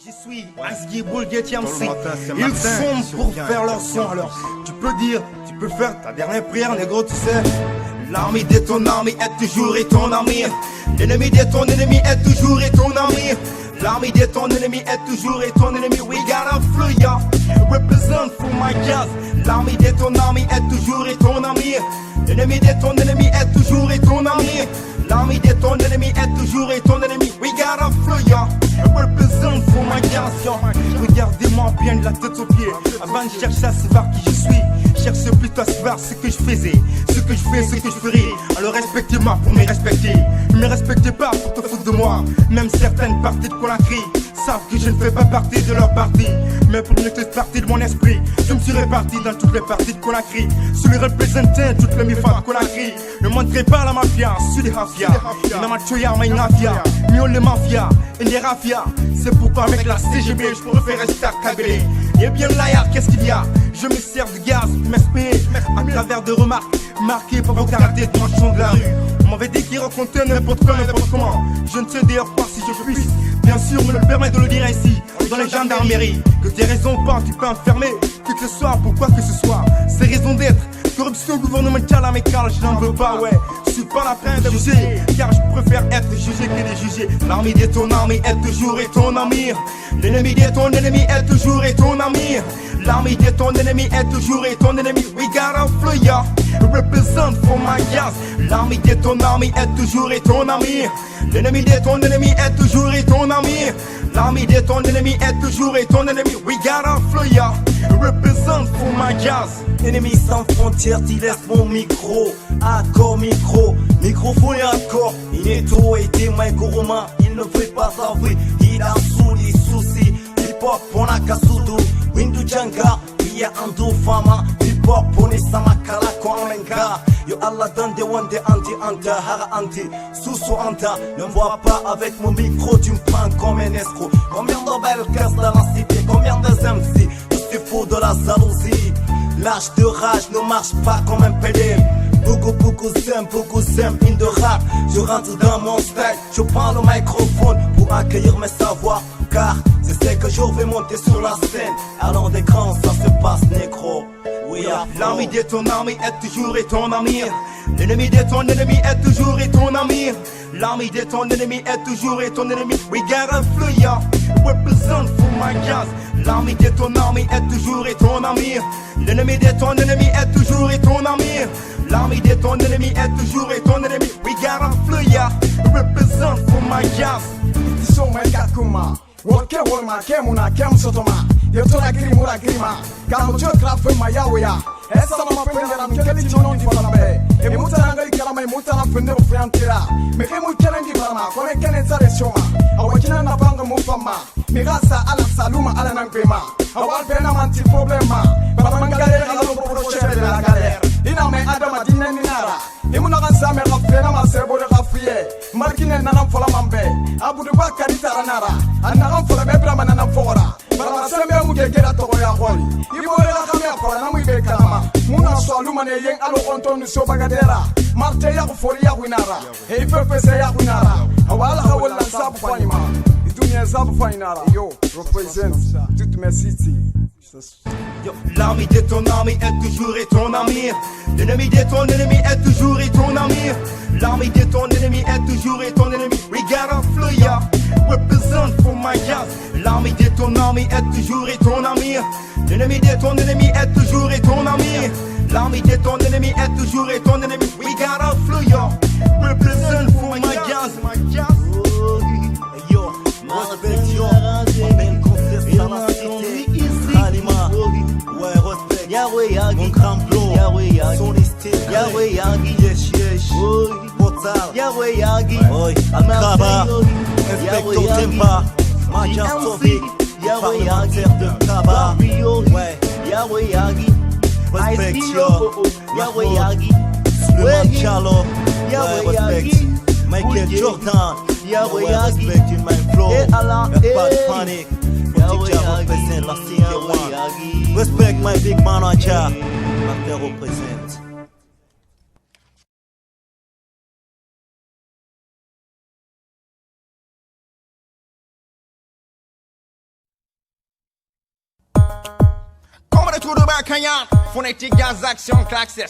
J'y suis, Asgui Boulguet MC. Ils sont pour faire leur son. Alors, tu peux dire, tu peux faire ta dernière prière, négro, tu sais. L'armée de ton armée est toujours ton ami. L'ennemi de ton ennemi est toujours ton ami. L'armée de ton ennemi est toujours ton ennemi. We got a fluya, represent for my guys. L'armée de ton armée est toujours ton ami. L'ennemi de ton ennemi est toujours ton ami. L'armée de ton ennemi est toujours ton ennemi. We got a fluya, represent for my guys. Regardez-moi bien de la tête aux pieds. Avant de chercher à savoir qui je suis, cherche plutôt à savoir ce que je faisais, ce que je fais, ce que je ferai. Alors respectez-moi pour me respecter. Ne me respectez pas pour te foutre de moi. Même certaines parties de Conakry savent que je ne fais pas partie de leur partie, mais pour une toute partie de mon esprit, je me suis réparti dans toutes les parties de Conakry. Sous les représentants, toutes les mifas de Conakry. Ne montrez pas la mafia, sur les rafia. Namachoya, ma mafia, mieux les mafia, et les rafia. C'est pourquoi avec la CGB, je préfère rester à Kabylie. Et bien là, qu'est-ce qu'il y a? Je me sers de gaz pour m'exprimer à travers de remarques marquées par vos caractères de marchand de la rue. On m'avait dit qu'il racontait n'importe quoi, n'importe comment. Je ne sais d'ailleurs pas si je puisse, bien sûr, me le permettre de le dire ici, dans les gendarmeries. Que tes raisons ou pas, tu peux enfermer, que ce soit, pourquoi que ce soit. Ces raisons d'être, corruption gouvernementale amicale, je n'en veux pas, ouais. Je suis pas la peine de juger, car je préfère être jugé que déjugé. L'armée de ton armée est toujours ton ami. L'ennemi de ton ennemi est toujours ton ami. L'armée de ton ennemi est toujours ton ennemi. We got a fluya, represent for my guys. L'armée de ton armée est toujours ton ami. L'ennemi de ton ennemi est toujours ton ami. L'armée de ton ennemi est toujours ton ennemi. We got a fluya, represent for my guys. Ennemi sans frontières, tu laisses mon micro. Accord micro, microphone et accord. Il est trop été my gourmand. Il ne fait pas avouer, il a sous les soucis. Hip hop on a kasudu, windu janga, iya ando fama. Hip hop on est samakala koamenga. Yo Allah donne des one des anti anta hara anti sous anta. Ne me vois pas avec mon micro, tu me prends comme un escroc. Combien de belles cases dans la cité, combien de MC, tout c'est faux de la jalousie. L'âge de rage ne marche pas comme un PD. Beaucoup s'aiment in de rap. Je rentre dans mon style, je prends le microphone pour accueillir mes savoirs. Car je sais que je vais monter sur la scène. Alors d'écran ça se passe négro. L'armée de ton armée est toujours ton ami. L'ennemi de ton ennemi est toujours ton ami. L'armée de ton ennemi est toujours ton ennemi. We got a fluya, represent for my guys. L'armée de ton armée est toujours ton ami. L'ennemi de ton ennemi est toujours ton ami. L'armée de ton ennemi est toujours ton ennemi. We got a fluya, represent for my guys. So my kakuma, woke wolma kemuna kem sotoma. Yotona grimura grima, kamucho krafe mayaweya. Essa não aprende a naquele de não de falambe. E muita nanga de calama e muita na frente do friantira. Me que muito querem de farma, como é que nem sabe chama. A wakina na banga mufama. Me gasta ala saluma ala nangema. A wal pena manti problema. Para mangale ala no proche de la galera. Ina me adama dinne minara. E muna gansa me rafena ma sebo de rafie. Markine nanam fola mambe. Abu de bakari taranara. Anam fola be brama nanam fora. Para ma sembe mu ke gera to ya holi. Ibo la kamera fola namu be kalama. Muna so aluma ne yen alo onton so bagadera. Marte ya ko fori ya winara. E pepe se ya winara. Awala hawala sabu fanima. Dunia sabu fanara. Yo represent toute mes city. L'armée de ton armée est toujours ton ami. L'ennemi de ton ennemi est toujours ton ami. L'armée de ton ennemi est toujours ton ennemi. We got a fluya, represent for my guys. L'armée de ton armée est toujours ton ami. L'ennemi de ton ennemi est toujours ton ami. L'armée de ton ennemi est toujours ton ennemi. We got a fluya, represent for my guys. Yo, respect yo, on met une concert dans la cité. Halima, ouais respect. Mon grand blond, son style. Yesh, Motsar. Oi, Akaba, Inspector Tempa, Maja Sovic, parlementaire de Kaba. Ouais, respect yo, Suleiman Chalo, ouais respect. Michael Jordan, ouais respect in my flow. Y'a pas de panique. Motika represent la cité 1. Respect my big manager. Martin represent. trou de bacagnard. Phonétique, gaz, action, klaxer.